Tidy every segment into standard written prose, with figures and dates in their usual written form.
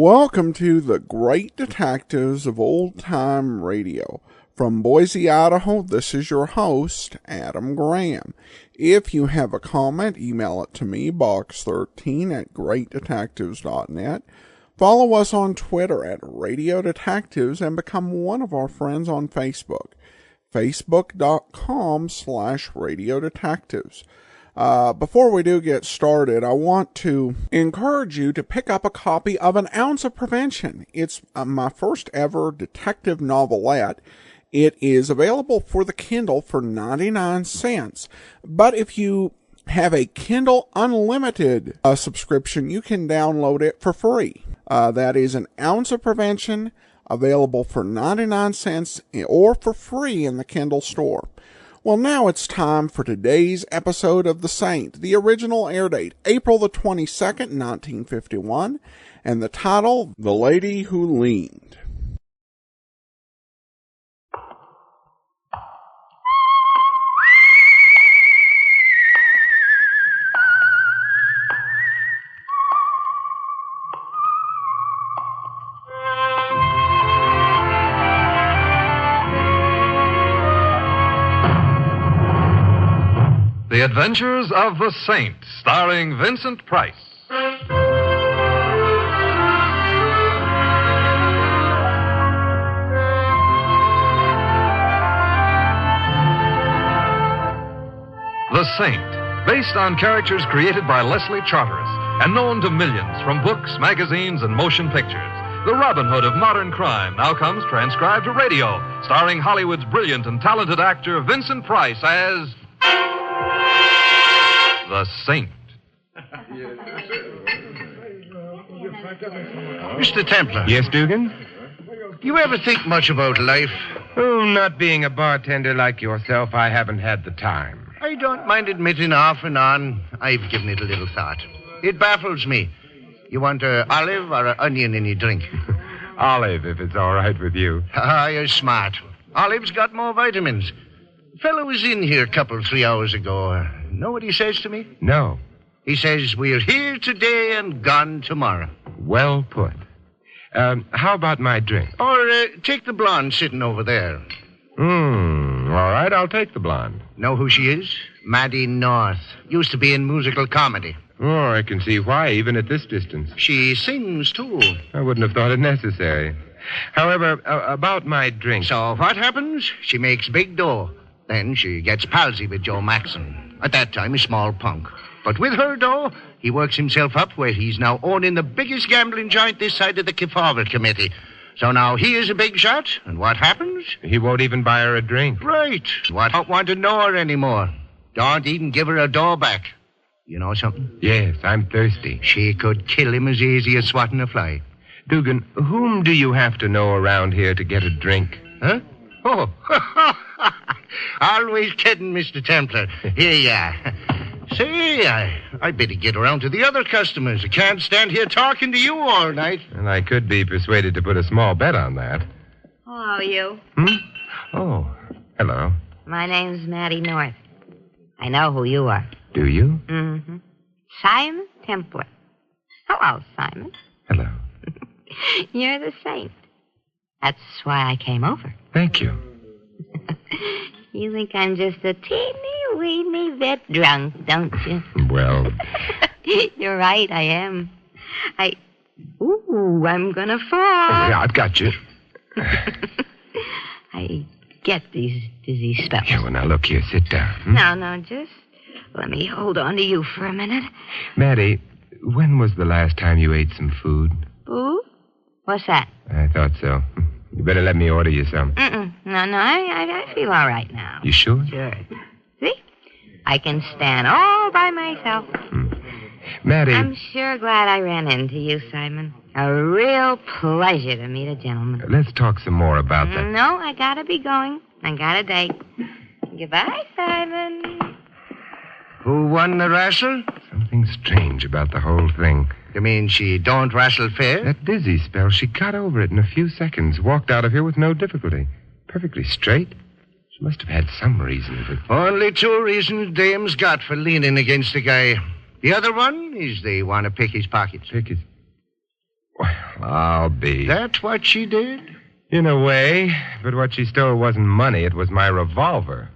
Welcome to the Great Detectives of Old Time Radio. From Boise, Idaho, this is your host, Adam Graham. If you have a comment, email it to me, box13@greatdetectives.net. Follow us on Twitter at Radio Detectives and become one of our friends on Facebook, facebook.com/Radio Detectives. Before we do get started, I want to encourage you to pick up a copy of An Ounce of Prevention. It's my first ever detective novelette. It is available for the Kindle for 99 cents. But if you have a Kindle Unlimited subscription, you can download it for free. That is An Ounce of Prevention, available for 99 cents or for free in the Kindle store. Well, now it's time for today's episode of The Saint. The original air date, April the 22nd, 1951, and the title, The Lady Who Leaned. The Adventures of the Saint, starring Vincent Price. The Saint, based on characters created by Leslie Charteris and known to millions from books, magazines, and motion pictures. The Robin Hood of modern crime now comes transcribed to radio, starring Hollywood's brilliant and talented actor Vincent Price as The Saint. Mr. Templar. Yes, Dugan? You ever think much about life? Oh, not being a bartender like yourself, I haven't had the time. I don't mind admitting off and on, I've given it a little thought. It baffles me. You want an olive or an onion in your drink? Olive, if it's all right with you. Ah, you're smart. Olive's got more vitamins. Fellow was in here a couple, 3 hours ago. Know what he says to me? No. He says, we're here today and gone tomorrow. Well put. How about my drink? Or take the blonde sitting over there. All right, I'll take the blonde. Know who she is? Maddie North. Used to be in musical comedy. Oh, I can see why, even at this distance. She sings, too. I wouldn't have thought it necessary. However, about my drink. So what happens? She makes big dough. Then she gets palsy with Joe Maxson. At that time, a small punk. But with her dough, he works himself up where he's now owning the biggest gambling joint this side of the Kefauver Committee. So now he is a big shot, and what happens? He won't even buy her a drink. Right. What? Don't want to know her anymore. Don't even give her a dough back. You know something? Yes, I'm thirsty. She could kill him as easy as swatting a fly. Dugan, whom do you have to know around here to get a drink? Huh? Oh, always kidding, Mr. Templar. Here you are. Say, I better get around to the other customers. I can't stand here talking to you all night. Well, I could be persuaded to put a small bet on that. Who are you? Oh, hello. My name's Maddie North. I know who you are. Do you? Mm-hmm. Simon Templar. Hello, Simon. Hello. You're the Saint. That's why I came over. Thank you. You think I'm just a teeny-weeny bit drunk, don't you? Well... You're right, I am. I'm gonna fall. Yeah, I've got you. I get these dizzy spells. Yeah, well, now, look here. Sit down. No, just let me hold on to you for a minute. Maddie, when was the last time you ate some food? Food? What's that? I thought so. You better let me order you some. No, I feel all right now. You sure? Sure. See? I can stand all by myself. Maddie... I'm sure glad I ran into you, Simon. A real pleasure to meet a gentleman. Let's talk some more about that. No, I gotta be going. I got a date. Goodbye, Simon. Who won the wrestle? Something strange about the whole thing. You mean she don't wrestle fair? That dizzy spell, she got over it in a few seconds. Walked out of here with no difficulty. Perfectly straight. She must have had some reason for... Only two reasons dame's got for leaning against the guy. The other one is they want to pick his pockets. Pick his... Well, I'll be. That's what she did? In a way, but what she stole wasn't money. It was my revolver.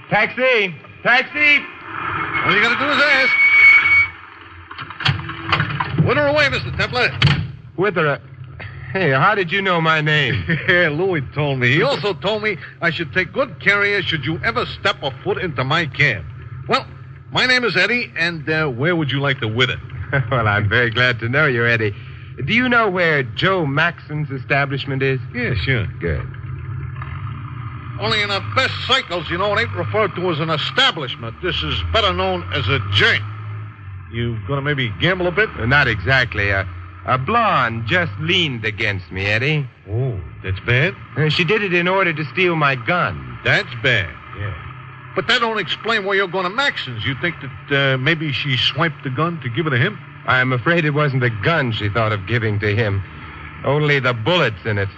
Taxi! Taxi! All you gotta do is ask. Whither away, Mr. Templar? Whither? Hey, how did you know my name? Louis told me. He also told me I should take good care of you should you ever step a foot into my cab. Well, my name is Eddie, and where would you like to wit it? Well, I'm very glad to know you, Eddie. Do you know where Joe Maxon's establishment is? Yeah, sure. Good. Only in the best cycles, you know, it ain't referred to as an establishment. This is better known as a joint. You gonna maybe gamble a bit? Not exactly. A blonde just leaned against me, Eddie. Oh, that's bad? She did it in order to steal my gun. That's bad, yeah. But that don't explain why you're going to Maxon's. You think that maybe she swiped the gun to give it to him? I'm afraid it wasn't the gun she thought of giving to him. Only the bullets in it.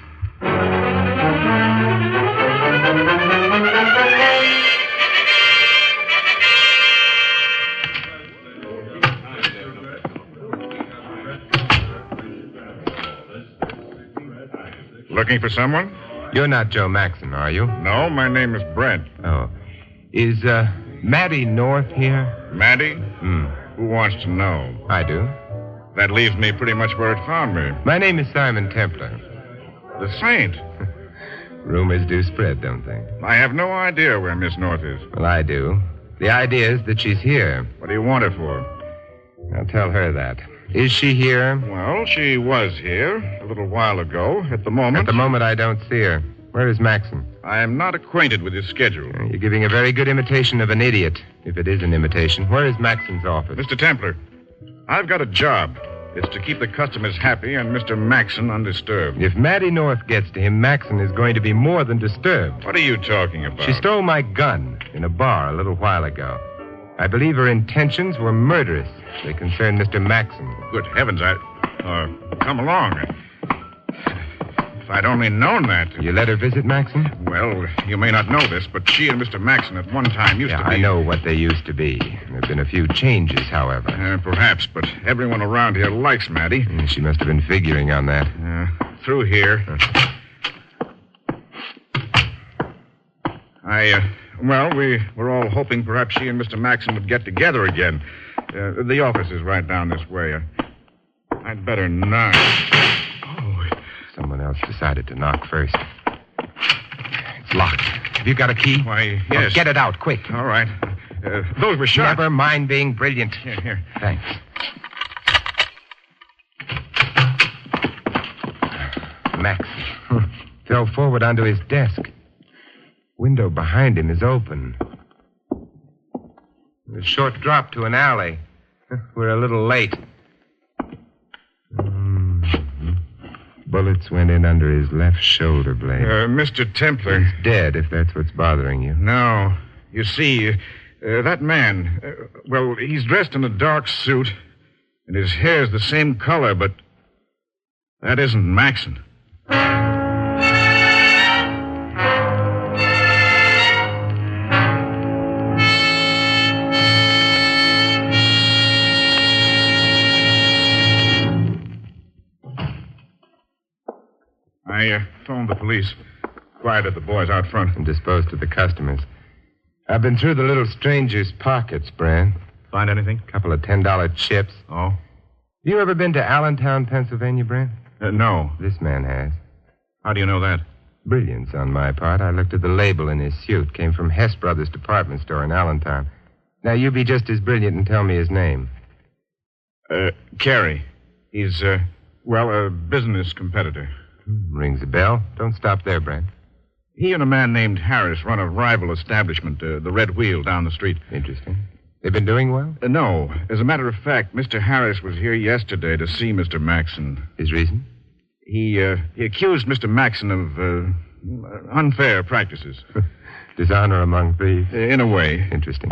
Looking for someone? You're not Joe Maxon, are you? No, my name is Brent. Oh. Is, Mattie North here? Maddie? Who wants to know? I do. That leaves me pretty much where it found me. My name is Simon Templar. The Saint. Rumors do spread, don't they? I have no idea where Miss North is. Well, I do. The idea is that she's here. What do you want her for? I'll tell her that. Is she here? Well, she was here a little while ago. At the moment... At the moment, I don't see her. Where is Maxon? I am not acquainted with his schedule. You're giving a very good imitation of an idiot, if it is an imitation. Where is Maxon's office? Mr. Templar, I've got a job. It's to keep the customers happy and Mr. Maxon undisturbed. If Mattie North gets to him, Maxon is going to be more than disturbed. What are you talking about? She stole my gun in a bar a little while ago. I believe her intentions were murderous. They concern Mr. Maxon. Good heavens, come along. If I'd only known that. You let her visit Maxon? Well, you may not know this, but she and Mr. Maxon at one time used to be... I know what they used to be. There have been a few changes, however. Perhaps, but everyone around here likes Maddie. She must have been figuring on that. Through here. Well, we were all hoping perhaps she and Mr. Maxon would get together again. The office is right down this way. I'd better knock. Oh. Someone else decided to knock first. It's locked. Have you got a key? Why, yes. Oh, get it out, quick. All right. Those were shot. Never mind being brilliant. Here. Thanks. Maxon fell forward onto his desk. Window behind him is open. A short drop to an alley. We're a little late. Bullets went in under his left shoulder blade. Mr. Templar. He's dead, if that's what's bothering you. No. You see, that man, he's dressed in a dark suit, and his hair's the same color, but that isn't Maxon. I phoned the police. Quieted the boys out front. And disposed of the customers. I've been through the little stranger's pockets, Brand. Find anything? A couple of $10 chips. Oh? You ever been to Allentown, Pennsylvania, Brand? No. This man has. How do you know that? Brilliance on my part. I looked at the label in his suit. Came from Hess Brothers department store in Allentown. Now, you be just as brilliant and tell me his name. Carey. He's, a business competitor. Rings a bell. Don't stop there, Brent. He and a man named Harris run a rival establishment, the Red Wheel, down the street. Interesting. They've been doing well? No. As a matter of fact, Mr. Harris was here yesterday to see Mr. Maxon. His reason? He accused Mr. Maxon of unfair practices. Dishonor among thieves? In a way. Interesting.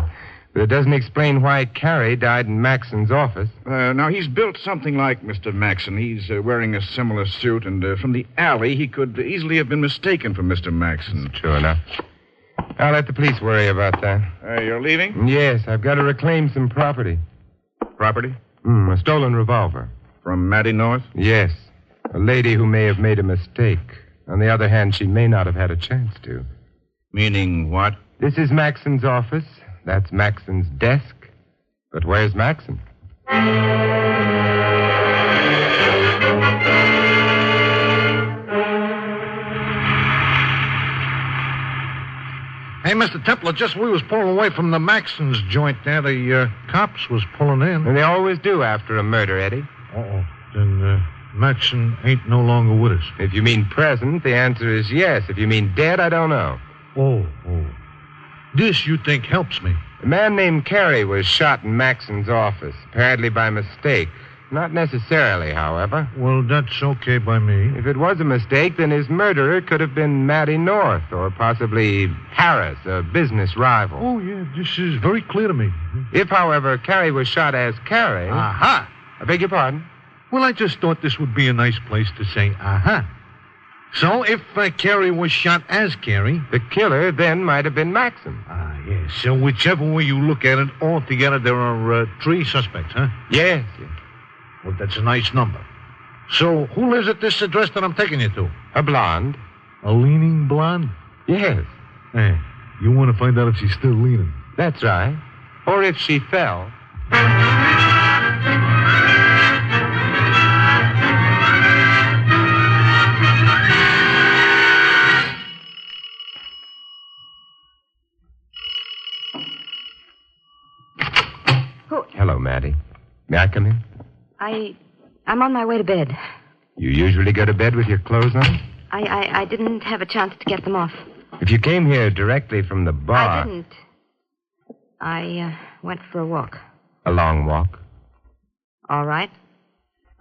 But it doesn't explain why Carey died in Maxon's office. Now, he's built something like Mr. Maxon. He's wearing a similar suit, and from the alley, he could easily have been mistaken for Mr. Maxon. True enough. I'll let the police worry about that. You're leaving? Yes, I've got to reclaim some property. Property? A stolen revolver. From Maddie North? Yes. A lady who may have made a mistake. On the other hand, she may not have had a chance to. Meaning what? This is Maxon's office. That's Maxon's desk. But where's Maxon? Hey, Mr. Templar, just we was pulling away from the Maxon's joint there, the cops was pulling in. And they always do after a murder, Eddie. Uh-oh. Then Maxon ain't no longer with us. If you mean present, the answer is yes. If you mean dead, I don't know. Oh. This, you think, helps me? A man named Carey was shot in Maxon's office, apparently by mistake. Not necessarily, however. Well, that's okay by me. If it was a mistake, then his murderer could have been Maddie North, or possibly Harris, a business rival. Oh, yeah, this is very clear to me. If, however, Carey was shot as Carey... Aha! I beg your pardon? Well, I just thought this would be a nice place to say aha. So, if Carey was shot as Carey... The killer then might have been Maxon. Yes. So, whichever way you look at it, altogether there are 3 suspects, huh? Yes. Well, that's a nice number. So, who lives at this address that I'm taking you to? A blonde. A leaning blonde? Yes. Hey, you want to find out if she's still leaning? That's right. Or if she fell. Hello, Maddie. May I come in? I'm on my way to bed. You usually go to bed with your clothes on? I didn't have a chance to get them off. If you came here directly from the bar... I didn't. I went for a walk. A long walk? All right.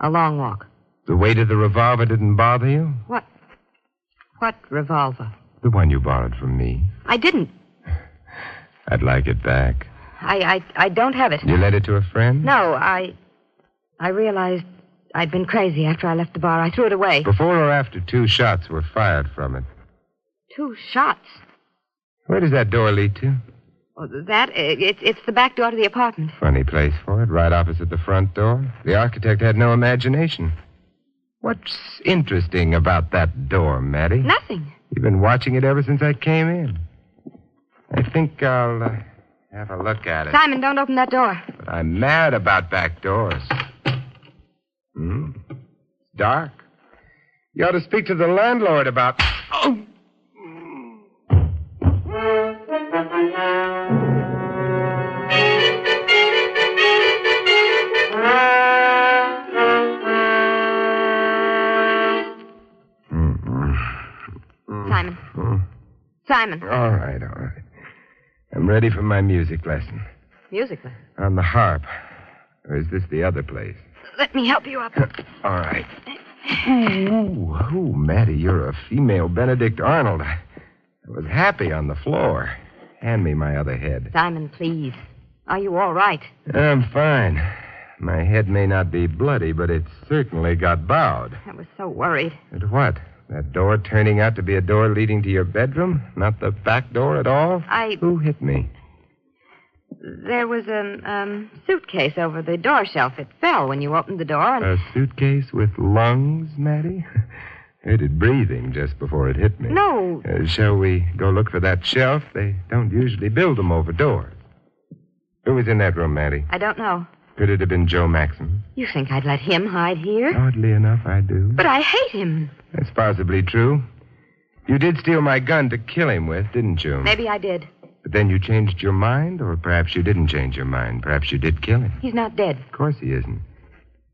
A long walk. The weight of the revolver didn't bother you? What? What revolver? The one you borrowed from me. I didn't. I'd like it back. I don't have it. You lent it to a friend? No, I realized I'd been crazy after I left the bar. I threw it away. Before or after 2 shots were fired from it? 2 shots? Where does that door lead to? Oh, it's the back door to the apartment. Funny place for it, right opposite the front door. The architect had no imagination. What's interesting about that door, Maddie? Nothing. You've been watching it ever since I came in. I think I'll have a look at it. Simon, don't open that door. But I'm mad about back doors. It's dark. You ought to speak to the landlord about... Oh! Simon. All right. I'm ready for my music lesson. Music lesson? On the harp. Or is this the other place? Let me help you up. All right. Ooh, Maddie, you're a female Benedict Arnold. I was happy on the floor. Hand me my other head. Simon, please. Are you all right? I'm fine. My head may not be bloody, but it certainly got bowed. I was so worried. At what? That door turning out to be a door leading to your bedroom? Not the back door at all? Who hit me? There was a suitcase over the door shelf. It fell when you opened the door. A suitcase with lungs, Maddie? Heard it breathing just before it hit me. No. Shall we go look for that shelf? They don't usually build them over doors. Who was in that room, Maddie? I don't know. Could it have been Joe Maxon? You think I'd let him hide here? Oddly enough, I do. But I hate him. That's possibly true. You did steal my gun to kill him with, didn't you? Maybe I did. But then you changed your mind, or perhaps you didn't change your mind. Perhaps you did kill him. He's not dead. Of course he isn't.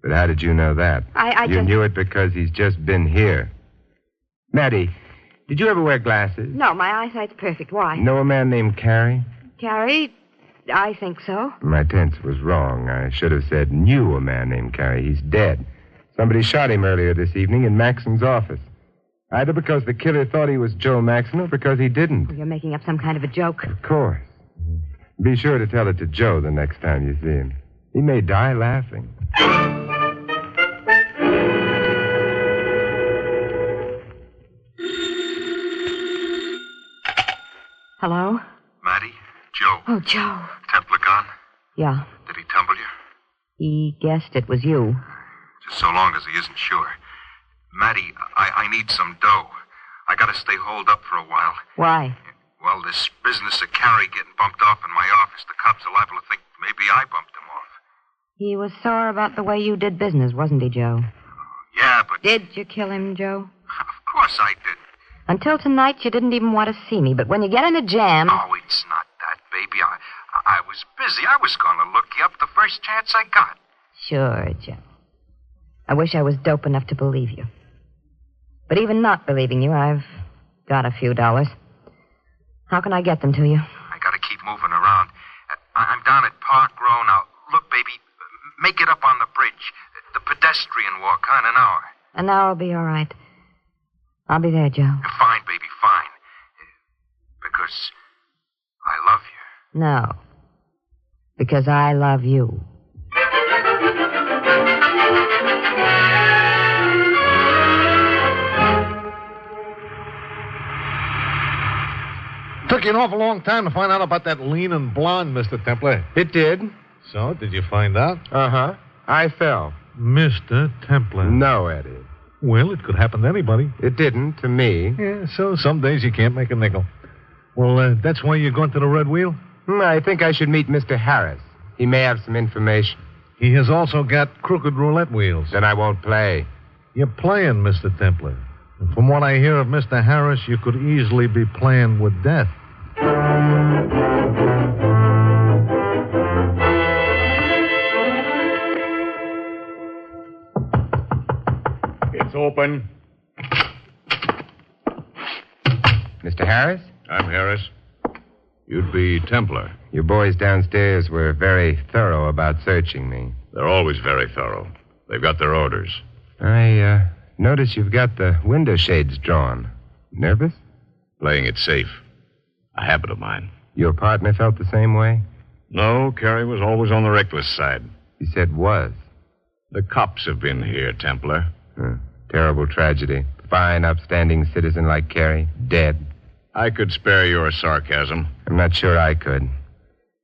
But how did you know that? You knew it because he's just been here. Maddie, did you ever wear glasses? No, my eyesight's perfect. Why? Know a man named Carey? Carey? I think so. My tense was wrong. I should have said knew a man named Carey. He's dead. Somebody shot him earlier this evening in Maxon's office. Either because the killer thought he was Joe Maxon or because he didn't. Well, you're making up some kind of a joke. Of course. Be sure to tell it to Joe the next time you see him. He may die laughing. Hello? Maddie? Joe? Oh, Joe. Templar gone? Yeah. Did he tumble you? He guessed it was you. Just so long as he isn't sure. Maddie, I need some dough. I gotta stay holed up for a while. Why? Well, this business of Carrie getting bumped off in my office, the cops are liable to think maybe I bumped him off. He was sore about the way you did business, wasn't he, Joe? Yeah, but... Did you kill him, Joe? Of course I did. Until tonight, you didn't even want to see me. But when you get in a jam... Oh, it's not that, baby. I was busy. I was going to look you up the first chance I got. Sure, Joe. I wish I was dope enough to believe you. But even not believing you, I've got a few dollars. How can I get them to you? I got to keep moving around. I'm down at Park Row now. Look, baby, make it up on the bridge. The pedestrian walk, an hour. An hour will be all right. I'll be there, Joe. Fine, baby, fine. Because I love you. No. Because I love you. Took you an awful long time to find out about that lean and blonde, Mr. Templar. It did. So, did you find out? Uh-huh. I fell. Mr. Templar. No, Eddie. Well, it could happen to anybody. It didn't to me. Yeah, so some days you can't make a nickel. Well, that's why you're going to the Red Wheel? I think I should meet Mr. Harris. He may have some information. He has also got crooked roulette wheels. Then I won't play. You're playing, Mr. Templar. And from what I hear of Mr. Harris, you could easily be playing with death. It's open. Mr. Harris? I'm Harris. You'd be Templar. Your boys downstairs were very thorough about searching me. They're always very thorough. They've got their orders. I notice you've got the window shades drawn. Nervous? Playing it safe. A habit of mine. Your partner felt the same way? No, Carrie was always on the reckless side. He said was. The cops have been here, Templar. Terrible tragedy. Fine, upstanding citizen like Carrie, dead. I could spare your sarcasm. I'm not sure I could.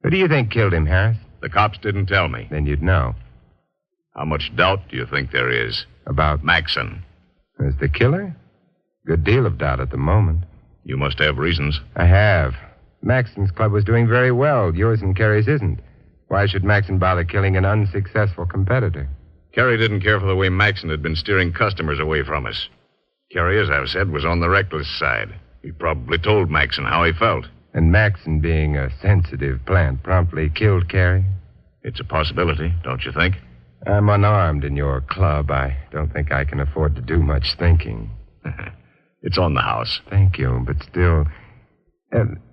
Who do you think killed him, Harris? The cops didn't tell me. Then you'd know. How much doubt do you think there is? About Maxon. As the killer? Good deal of doubt at the moment. You must have reasons. I have. Maxon's club was doing very well. Yours and Carrie's isn't. Why should Maxon bother killing an unsuccessful competitor? Carrie didn't care for the way Maxon had been steering customers away from us. Carrie, as I've said, was on the reckless side. He probably told Maxon how he felt. And Maxon, being a sensitive plant, promptly killed Carrie? It's a possibility, don't you think? I'm unarmed in your club. I don't think I can afford to do much thinking. It's on the house. Thank you, but still...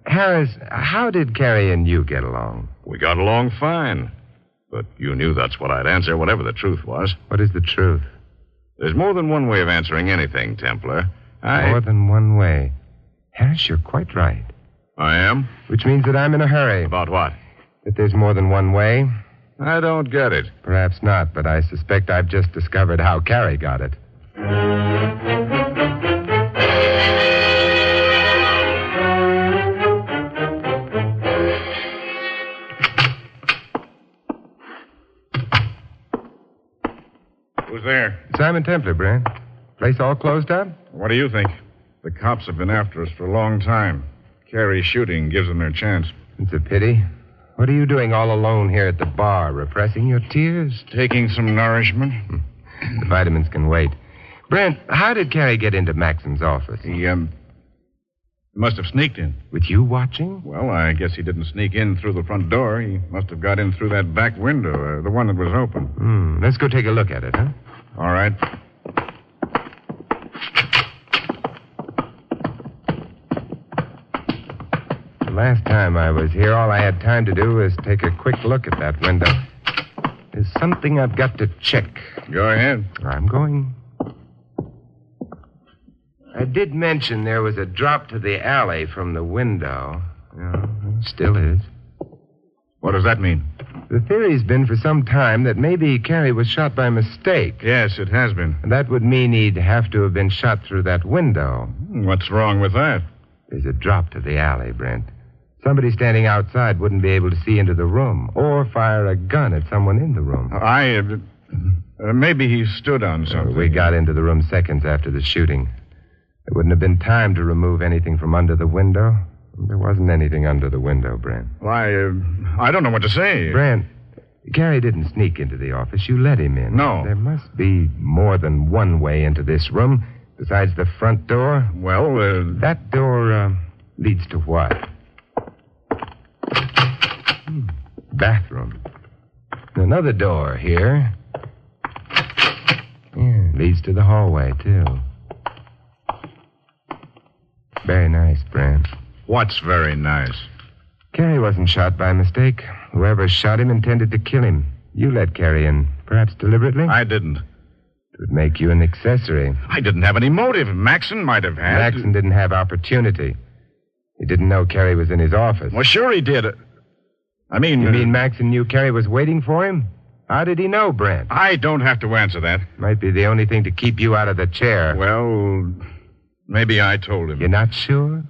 Harris, how did Carrie and you get along? We got along fine. But you knew that's what I'd answer, whatever the truth was. What is the truth? There's more than one way of answering anything, Templar. More than one way. Harris, you're quite right. I am? Which means that I'm in a hurry. About what? That there's more than one way. I don't get it. Perhaps not, but I suspect I've just discovered how Carrie got it. Who's there? Simon Templar, Brent. Place all closed up? What do you think? The cops have been after us for a long time. Carrie's shooting gives them their chance. It's a pity. What are you doing all alone here at the bar? Repressing your tears? Taking some nourishment. The vitamins can wait. Brent, how did Carrie get into Maxon's office? He must have sneaked in. With you watching? Well, I guess he didn't sneak in through the front door. He must have got in through that back window, the one that was open. Let's go take a look at it, huh? All right. The last time I was here, all I had time to do was take a quick look at that window. There's something I've got to check. Go ahead. I'm going. I did mention there was a drop to the alley from the window. Yeah, still is. What does that mean? The theory's been for some time that maybe Carrie was shot by mistake. Yes, it has been. And that would mean he'd have to have been shot through that window. What's wrong with that? There's a drop to the alley, Brent. Somebody standing outside wouldn't be able to see into the room or fire a gun at someone in the room. Maybe he stood on something. We got into the room seconds after the shooting. There wouldn't have been time to remove anything from under the window. There wasn't anything under the window, Brent. Well, I don't know what to say. Brent, Gary didn't sneak into the office. You let him in. No. There must be more than one way into this room besides the front door. Well, That door leads to what? Bathroom. Another door here. Yeah, leads to the hallway, too. Very nice, Brent. what's very nice? Carrie wasn't shot by mistake. Whoever shot him intended to kill him. You let Carrie in, perhaps deliberately? I didn't. It would make you an accessory. I didn't have any motive. Maxon might have had. Maxon didn't have opportunity. He didn't know Carrie was in his office. Well, sure he did. I mean... You mean Maxon knew Carrie was waiting for him? How did he know, Brent? I don't have to answer that. Might be the only thing to keep you out of the chair. Well, maybe I told him. You're not sure?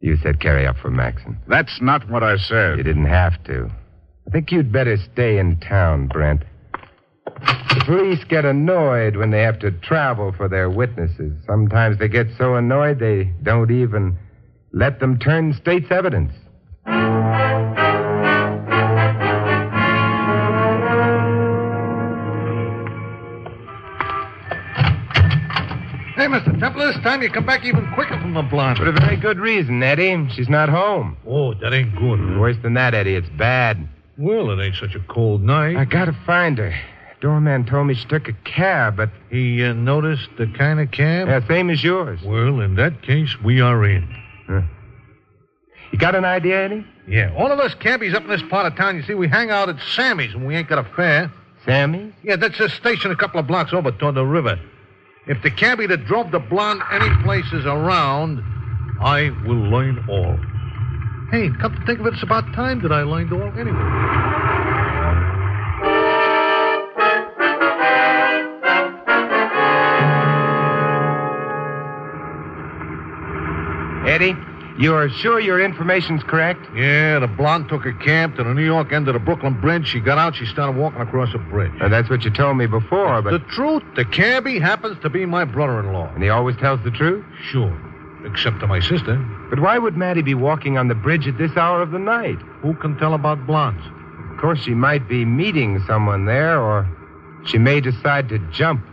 You set Carrie up for Maxon. That's not what I said. You didn't have to. I think you'd better stay in town, Brent. The police get annoyed when they have to travel for their witnesses. Sometimes they get so annoyed they don't even let them turn state's evidence. Hey, Mr. Templar, this time you come back even quicker from the blonde. For a very good reason, Eddie. She's not home. Oh, that ain't good. Huh? Worse than that, Eddie. It's bad. Well, it ain't such a cold night. I gotta find her. Doorman told me she took a cab, but... He noticed the kind of cab? Yeah, same as yours. Well, in that case, we are in. Huh. You got an idea, Eddie? Yeah, all of us cabbies up in this part of town, you see, we hang out at Sammy's when we ain't got a fare. Sammy's? Yeah, that's a station a couple of blocks over toward the river. If the cabbie that drove the blonde any place is around, I will learn all. Hey, come to think of it, it's about time that I learned all anyway. Eddie, you're sure your information's correct? Yeah, the blonde took a cab to the New York end of the Brooklyn Bridge. She got out, she started walking across the bridge. That's what you told me before, but... The truth, the cabbie happens to be my brother-in-law. And he always tells the truth? Sure, except to my sister. But why would Maddie be walking on the bridge at this hour of the night? Who can tell about blondes? Of course, she might be meeting someone there, or she may decide to jump.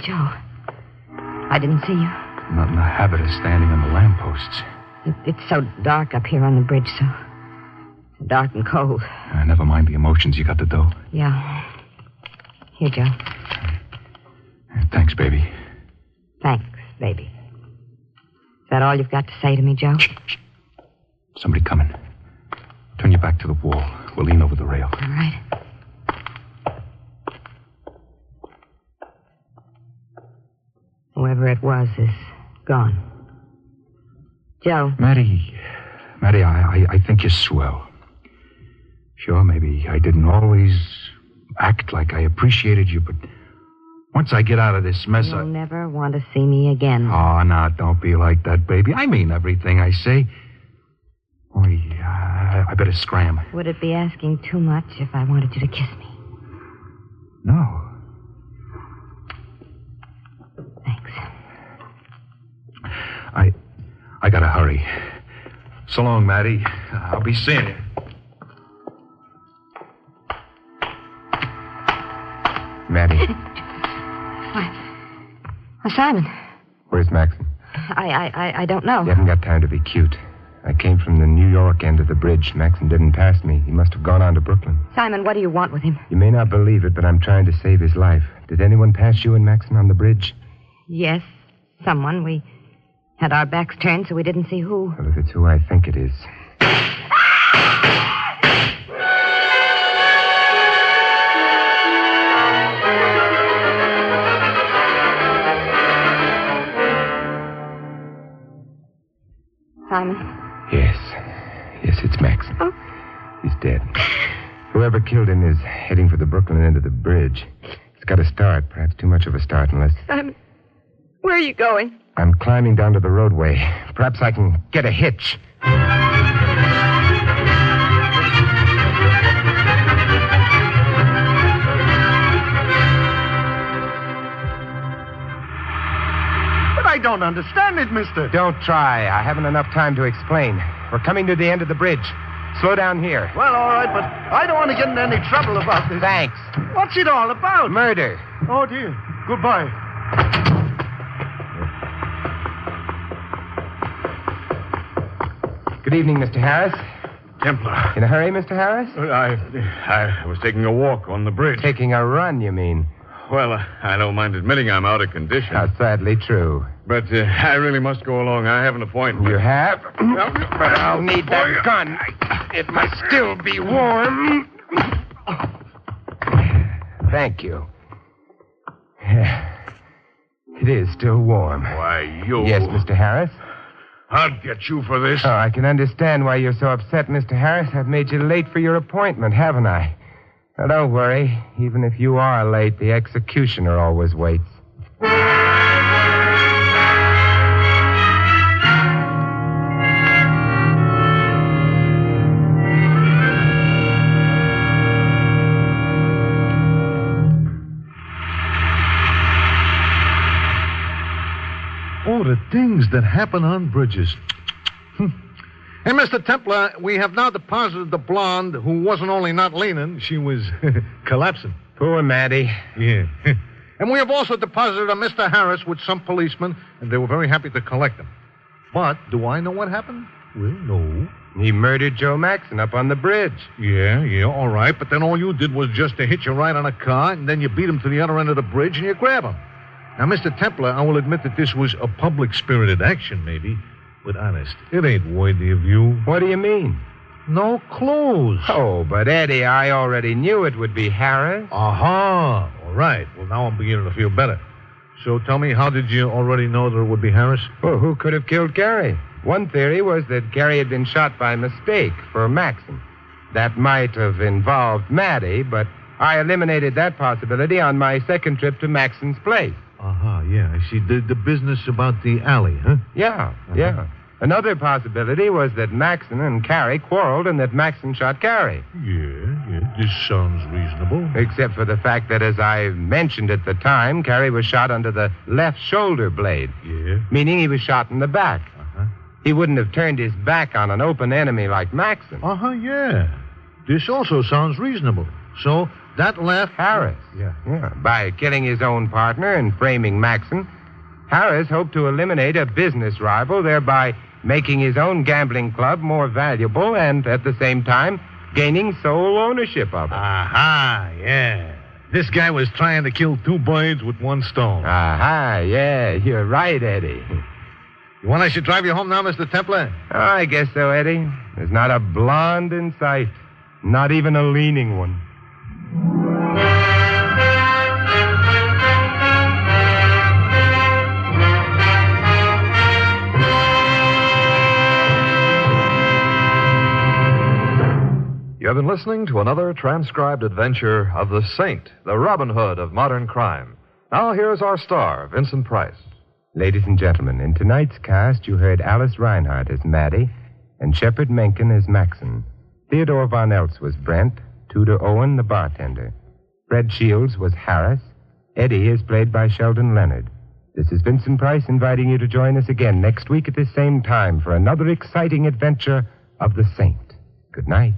Joe, I didn't see you. I'm not in the habit of standing on the lampposts. It's so dark up here on the bridge, so dark and cold. Never mind the emotions. You got the dough? Yeah. Here, Joe. Thanks, baby. Thanks, baby. Is that all you've got to say to me, Joe? Shh. Somebody coming. Turn your back to the wall. We'll lean over the rail. All right. Whoever it was is gone. Joe. Maddie, I think you're swell. Sure, maybe I didn't always act like I appreciated you, but once I get out of this mess, You'll never want to see me again. Oh, now, don't be like that, baby. I mean everything I say. Only, I better scram. Would it be asking too much if I wanted you to kiss me? No. Thanks. I gotta hurry. So long, Maddie. I'll be seeing you. Maddie. Why, Simon. Where's Maxon? I don't know. You haven't got time to be cute. I came from the New York end of the bridge. Maxon didn't pass me. He must have gone on to Brooklyn. Simon, what do you want with him? You may not believe it, but I'm trying to save his life. Did anyone pass you and Maxon on the bridge? Yes, someone. We had our backs turned so we didn't see who. Well, if it's who I think it is. Simon? Yes. Yes, it's Maxon. Oh. He's dead. Whoever killed him is heading for the Brooklyn end of the bridge. He's got a start. Perhaps too much of a start unless... Simon, where are you going? I'm climbing down to the roadway. Perhaps I can get a hitch. I don't understand it, mister. Don't try. I haven't enough time to explain. We're coming to the end of the bridge. Slow down here. Well, all right, but I don't want to get in any trouble about this. Thanks. What's it all about? Murder. Oh, dear. Goodbye. Good evening, Mr. Harris. Templar. In a hurry, Mr. Harris? I was taking a walk on the bridge. Taking a run, you mean? Well, I don't mind admitting I'm out of condition. That's sadly true. But I really must go along. I have an appointment. You have? But I'll need that gun. It must still be warm. Thank you. It is still warm. Why, you... Yes, Mr. Harris? I'll get you for this. Oh, I can understand why you're so upset, Mr. Harris. I've made you late for your appointment, haven't I? Now, don't worry. Even if you are late, the executioner always waits. Oh, the things that happen on bridges. Hey, Mr. Templar, we have now deposited the blonde who wasn't only not leaning, she was collapsing. Poor Maddie. Yeah. And we have also deposited a Mr. Harris with some policemen, and they were very happy to collect him. But do I know what happened? Well, no. He murdered Joe Maxon up on the bridge. Yeah, all right. But then all you did was just to hitch a ride on a car, and then you beat him to the other end of the bridge, and you grab him. Now, Mr. Templar, I will admit that this was a public-spirited action, maybe. But honest, it ain't worthy of you. What do you mean? No clues. Oh, but Eddie, I already knew it would be Harris. Aha. All right. Well, now I'm beginning to feel better. So tell me, how did you already know that it would be Harris? Well, who could have killed Gary? One theory was that Gary had been shot by mistake for Maxon. That might have involved Maddie, but I eliminated that possibility on my second trip to Maxon's place. Yeah, I see. The business about the alley, huh? Yeah. Another possibility was that Maxon and Carrie quarreled and that Maxon shot Carrie. Yeah, this sounds reasonable. Except for the fact that, as I mentioned at the time, Carrie was shot under the left shoulder blade. Yeah? Meaning he was shot in the back. He wouldn't have turned his back on an open enemy like Maxon. Yeah. This also sounds reasonable. So, that left... Harris. Yeah. By killing his own partner and framing Maxon, Harris hoped to eliminate a business rival, thereby making his own gambling club more valuable and, at the same time, gaining sole ownership of it. Yeah. This guy was trying to kill two birds with one stone. Yeah. You're right, Eddie. You want I should drive you home now, Mr. Templar? Oh, I guess so, Eddie. There's not a blonde in sight. Not even a leaning one. You have been listening to another transcribed adventure of the Saint, the Robin Hood of modern crime. Now here's our star, Vincent Price. Ladies and gentlemen, in tonight's cast, you heard Alice Reinhardt as Maddie and Shepard Menken as Maxon. Theodore Von Eltz was Brent, Tudor Owen, the bartender. Fred Shields was Harris. Eddie is played by Sheldon Leonard. This is Vincent Price inviting you to join us again next week at this same time for another exciting adventure of the Saint. Good night.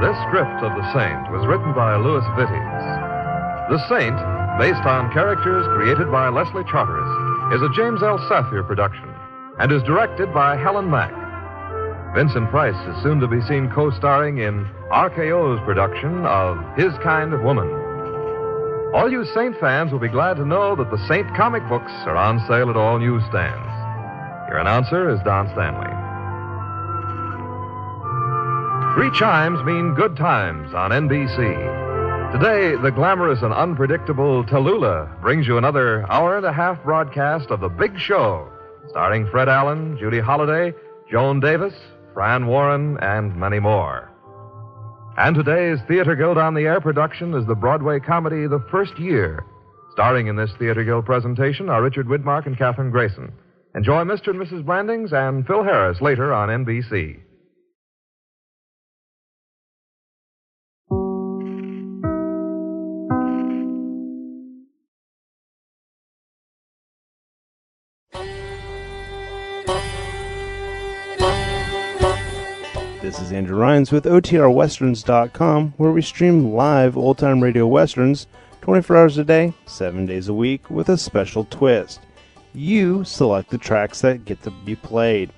This script of The Saint was written by Louis Vittes. The Saint, based on characters created by Leslie Charteris, is a James L. Safier production and is directed by Helen Mack. Vincent Price is soon to be seen co-starring in RKO's production of His Kind of Woman. All you Saint fans will be glad to know that the Saint comic books are on sale at all newsstands. Your announcer is Don Stanley. 3 chimes mean good times on NBC. Today, the glamorous and unpredictable Tallulah brings you another hour-and-a-half broadcast of The Big Show, starring Fred Allen, Judy Holliday, Joan Davis, Fran Warren, and many more. And today's Theater Guild on the Air production is the Broadway comedy The First Year. Starring in this Theater Guild presentation are Richard Widmark and Katherine Grayson. Enjoy Mr. and Mrs. Blandings and Phil Harris later on NBC. This is Andrew Rhynes with OTRWesterns.com, where we stream live old-time radio westerns 24 hours a day, 7 days a week, with a special twist. You select the tracks that get to be played.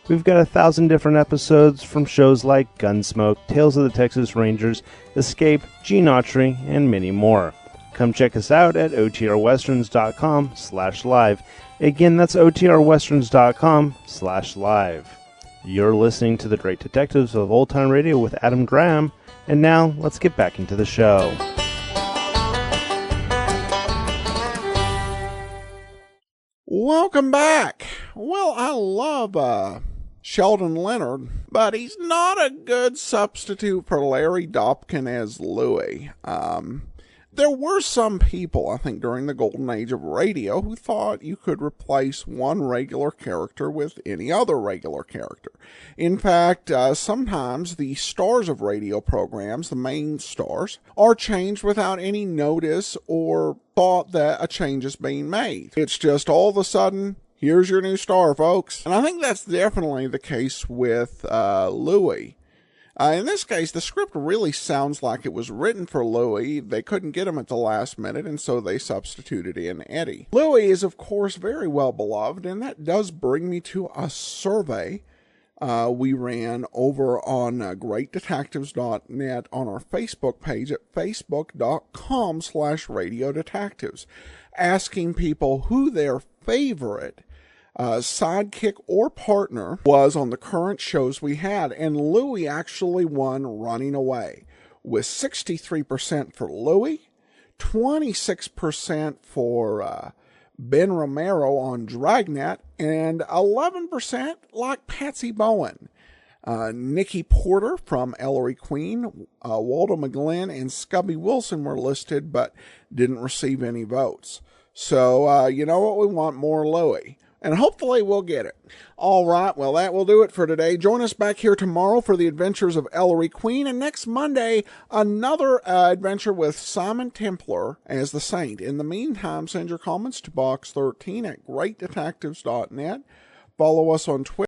We've got 1,000 different episodes from shows like Gunsmoke, Tales of the Texas Rangers, Escape, Gene Autry, and many more. Come check us out at OTRWesterns.com/live. Again, that's OTRWesterns.com/live. You're listening to The Great Detectives of Old Time Radio with Adam Graham, and now let's get back into the show. Welcome back. Well, I love Sheldon Leonard, but he's not a good substitute for Larry Dobkin as Louie. There were some people, I think, during the golden age of radio who thought you could replace one regular character with any other regular character. In fact, sometimes the stars of radio programs, the main stars, are changed without any notice or thought that a change is being made. It's just all of a sudden, here's your new star, folks. And I think that's definitely the case with Louie. In this case, the script really sounds like it was written for Louie. They couldn't get him at the last minute, and so they substituted in Eddie. Louie is, of course, very well beloved, and that does bring me to a survey we ran over on greatdetectives.net on our Facebook page at facebook.com/radio detectives, asking people who their favorite sidekick or partner was on the current shows we had, and Louie actually won running away, with 63% for Louie, 26% for Ben Romero on Dragnet, and 11% like Patsy Bowen. Nikki Porter from Ellery Queen, Waldo McGlynn, and Scubby Wilson were listed but didn't receive any votes. So, you know what? We want more Louie. And hopefully we'll get it. All right, well, that will do it for today. Join us back here tomorrow for the adventures of Ellery Queen. And next Monday, another adventure with Simon Templar as the Saint. In the meantime, send your comments to box13 at greatdetectives.net. Follow us on Twitter.